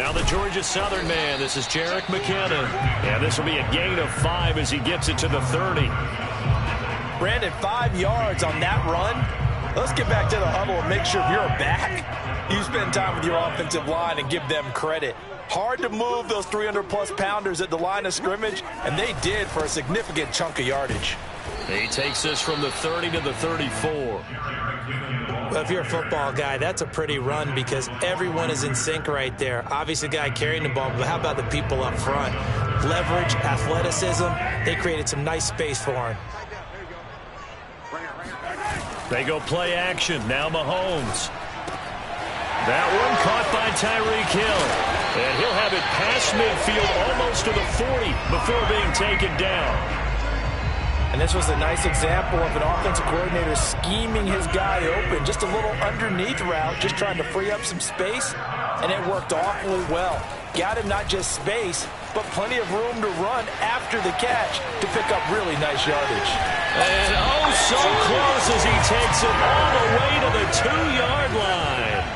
Now the Georgia Southern man, this is Jerick McKinnon. And this will be a gain of 5 as he gets it to the 30. Brandon, 5 yards on that run. Let's get back to the huddle and make sure if you're back, you spend time with your offensive line and give them credit. Hard to move those 300-plus pounders at the line of scrimmage, and they did for a significant chunk of yardage. He takes this from the 30 to the 34. Well, if you're a football guy, that's a pretty run because everyone is in sync right there. Obviously, the guy carrying the ball, but how about the people up front? Leverage, athleticism, they created some nice space for him. They go play action. Now Mahomes. That one caught by Tyreek Hill. And he'll have it past midfield almost to the 40 before being taken down. And this was a nice example of an offensive coordinator scheming his guy open. Just a little underneath route, just trying to free up some space. And it worked awfully well. Got him not just space, but plenty of room to run after the catch to pick up really nice yardage. And oh, so close as he takes it all the way to the 2-yard line.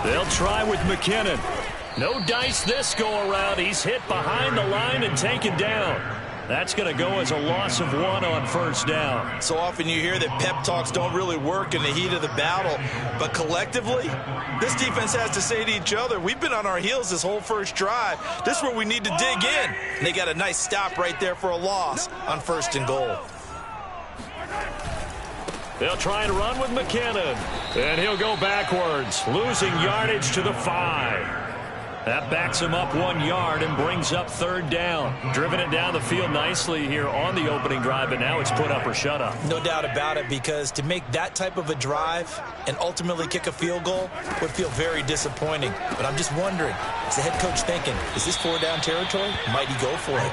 They'll try with McKinnon. No dice this go-around. He's hit behind the line and taken down. That's going to go as a loss of 1 on first down. So often you hear that pep talks don't really work in the heat of the battle. But collectively, this defense has to say to each other, we've been on our heels this whole first drive. This is where we need to dig in. And they got a nice stop right there for a loss on 1st and goal. They'll try and run with McKinnon. And he'll go backwards, losing yardage to the 5. That backs him up 1 yard and brings up 3rd down. Driven it down the field nicely here on the opening drive, but now it's put up or shut up. No doubt about it, because to make that type of a drive and ultimately kick a field goal would feel very disappointing. But I'm just wondering, is the head coach thinking, is this 4-down territory? Might he go for it?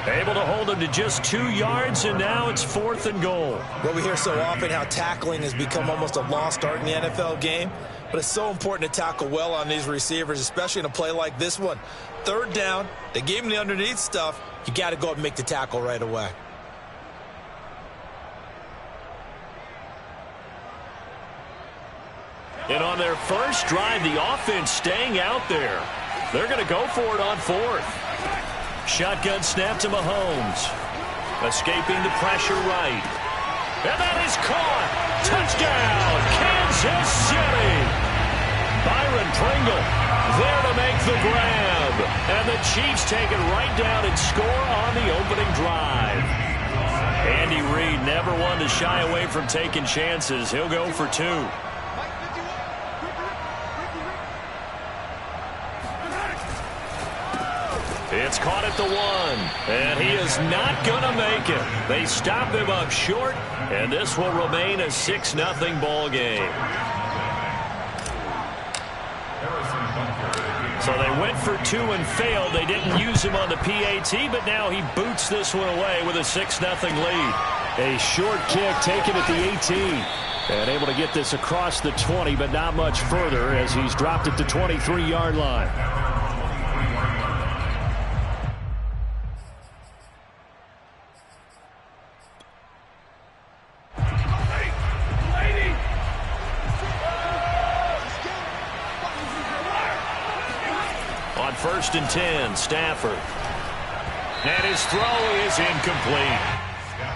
Able to hold him to just 2 yards, and now it's 4th and goal. Well, we hear so often how tackling has become almost a lost art in the NFL game. But it's so important to tackle well on these receivers, especially in a play like this one. 3rd down, they gave him the underneath stuff. You got to go up and make the tackle right away. And on their first drive, the offense staying out there. They're going to go for it on 4th. Shotgun snap to Mahomes. Escaping the pressure right. And that is caught. Touchdown, Kansas City. Byron Pringle there to make the grab. And the Chiefs take it right down and score on the opening drive. Andy Reid never one to shy away from taking chances. He'll go for 2. It's caught at the 1, and he is not going to make it. They stop him up short, and this will remain a 6-0 ball game. So they went for 2 and failed. They didn't use him on the PAT, but now he boots this one away with a 6-0 lead. A short kick taken at the 18. And able to get this across the 20, but not much further as he's dropped it to 23-yard line. On 1st and 10, Stafford. And his throw is incomplete.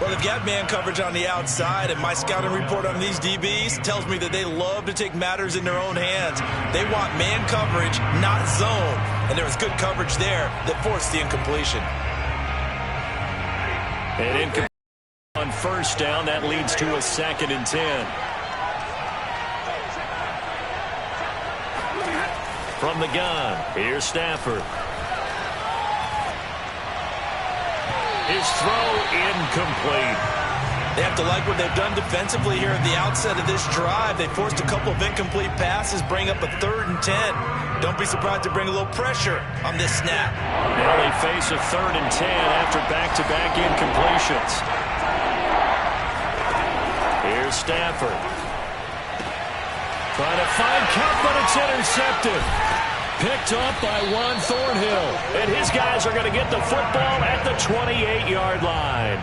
Well, they've got man coverage on the outside, and my scouting report on these DBs tells me that they love to take matters in their own hands. They want man coverage, not zone. And there was good coverage there that forced the incompletion. And incomplete on 1st down. That leads to a 2nd and 10. From the gun, here's Stafford. His throw incomplete. They have to like what they've done defensively here at the outset of this drive. They forced a couple of incomplete passes, bring up a 3rd and 10. Don't be surprised to bring a little pressure on this snap. Now they face a 3rd and 10 after back-to-back incompletions. Here's Stafford. Trying to find Kupp, but it's intercepted. Picked up by Juan Thornhill. And his guys are going to get the football at the 28-yard line.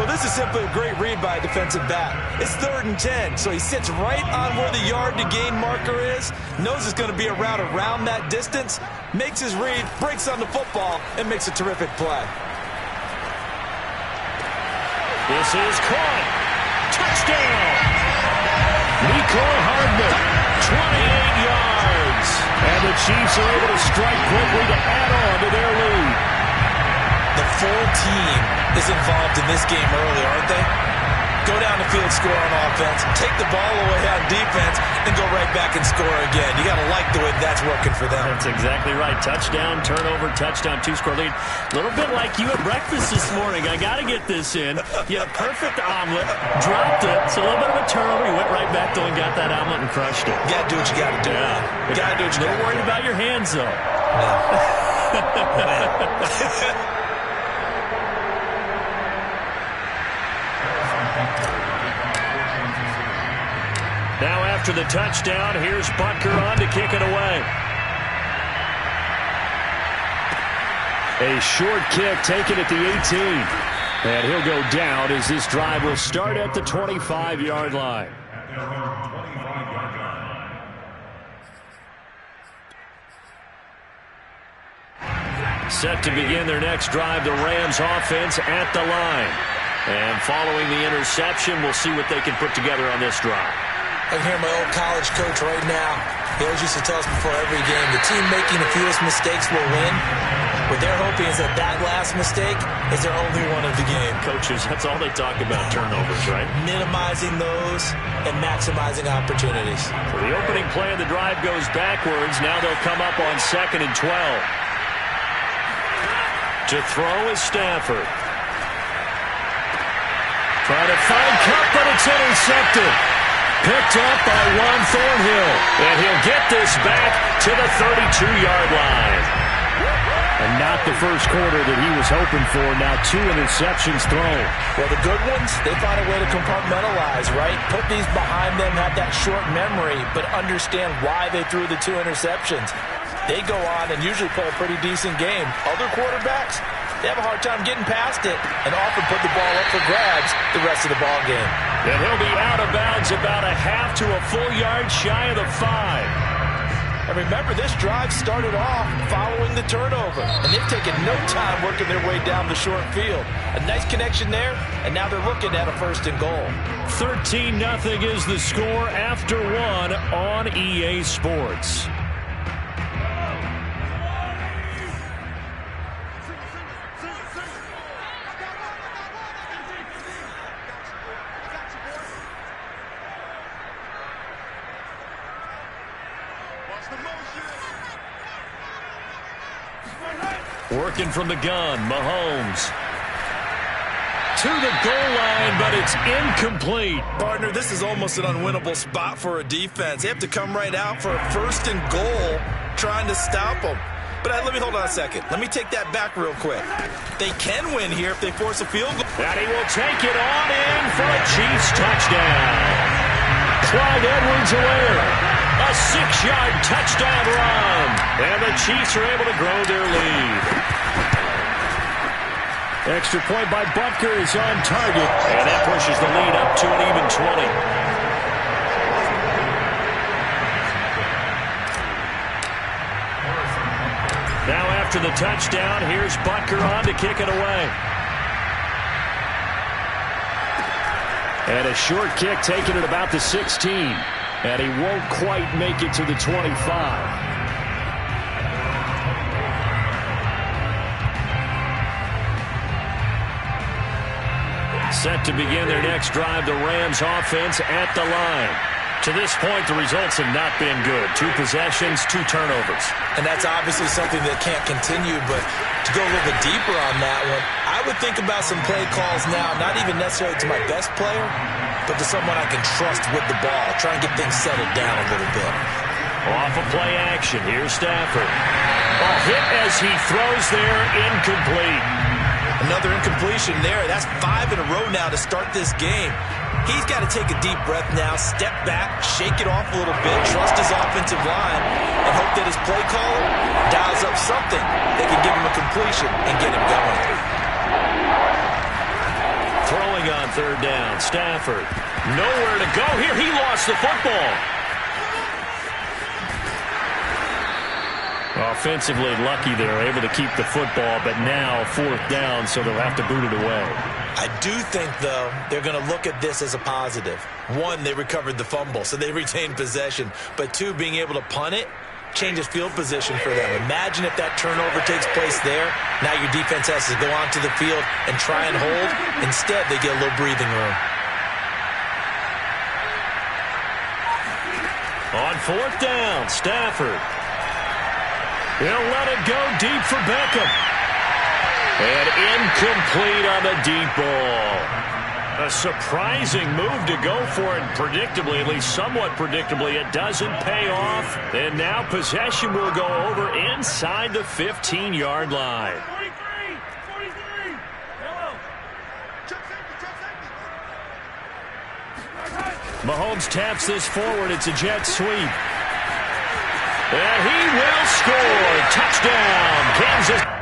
Well, this is simply a great read by a defensive back. It's 3rd and 10, so he sits right on where the yard to gain marker is, knows it's going to be a route around that distance, makes his read, breaks on the football, and makes a terrific play. This is caught. Touchdown. Mecole Hardman, 28 yards. And the Chiefs are able to strike quickly to add on to their lead. The full team is involved in this game early, aren't they? Go down the field, score on offense, take the ball away on defense, and go right back and score again. You got to like the way that's working for them. That's exactly right. Touchdown, turnover, touchdown, 2-score lead. A little bit like you at breakfast this morning. I got to get this in. You had a perfect omelet, dropped it. It's a little bit of a turnover. You went right back though and got that omelet and crushed it. You got to do what you got to do. Yeah. You got to do what you got to do. Don't worry about your hands, though. Now after the touchdown, here's Butker on to kick it away. A short kick taken at the 18. And he'll go down as this drive will start at the 25-yard line. Set to begin their next drive, the Rams offense at the line. And following the interception, we'll see what they can put together on this drive. I can hear my old college coach right now. He always used to tell us before every game, the team making the fewest mistakes will win. What they're hoping is that that last mistake is their only one of the game. Coaches, that's all they talk about, turnovers, right? Minimizing those and maximizing opportunities. So the opening play of the drive goes backwards. Now they'll come up on 2nd and 12. To throw is Stafford. Trying to find Kupp, but it's intercepted. Picked up by Juan Thornhill. And he'll get this back to the 32-yard line. And not the first quarter that he was hoping for. Now 2 interceptions thrown. Well, the good ones, they find a way to compartmentalize, right? Put these behind them, have that short memory, but understand why they threw the 2 interceptions. They go on and usually play a pretty decent game. Other quarterbacks, they have a hard time getting past it and often put the ball up for grabs the rest of the ball game. And he'll be out of bounds about a half to a full yard shy of the 5. And remember, this drive started off following the turnover, and they've taken no time working their way down the short field. A nice connection there, and now they're looking at a 1st and goal. 13-0 is the score after 1 on EA Sports. Working from the gun, Mahomes. To the goal line, but it's incomplete. Partner, this is almost an unwinnable spot for a defense. They have to come right out for a 1st and goal, trying to stop them. But let me hold on a second. Let me take that back real quick. They can win here if they force a field goal. And he will take it on in for a Chiefs touchdown. Clyde Edwards-Helaire. A 6-yard touchdown run. And the Chiefs are able to grow their lead. Extra point by Butker is on target. And that pushes the lead up to an even 20. Now after the touchdown, here's Butker on to kick it away. And a short kick taken at about the 16. And he won't quite make it to the 25. Set to begin their next drive, the Rams offense at the line. To this point, the results have not been good. 2 possessions, 2 turnovers. And that's obviously something that can't continue, but to go a little bit deeper on that one, I would think about some play calls now, not even necessarily to my best player, but to someone I can trust with the ball. Try and get things settled down a little bit. Off of play action, here's Stafford. A hit as he throws there, incomplete. Another incompletion there. That's 5 in a row now to start this game. He's got to take a deep breath now, step back, shake it off a little bit, trust his offensive line, and hope that his play caller dials up something that can give him a completion and get him going. Throwing on third down. Stafford. Nowhere to go here. He lost the football. Offensively lucky they're able to keep the football, but now fourth down, so they'll have to boot it away. I do think, though, they're going to look at this as a positive. One, they recovered the fumble, so they retained possession. But two, being able to punt it changes field position for them. Imagine if that turnover takes place there. Now your defense has to go onto the field and try and hold. Instead, they get a little breathing room. On fourth down, Stafford. He'll let it go deep for Beckham. And incomplete on the deep ball. A surprising move to go for it. Predictably, at least somewhat predictably, it doesn't pay off. And now possession will go over inside the 15-yard line. Mahomes taps this forward. It's a jet sweep. And he will score. Touchdown, Kansas.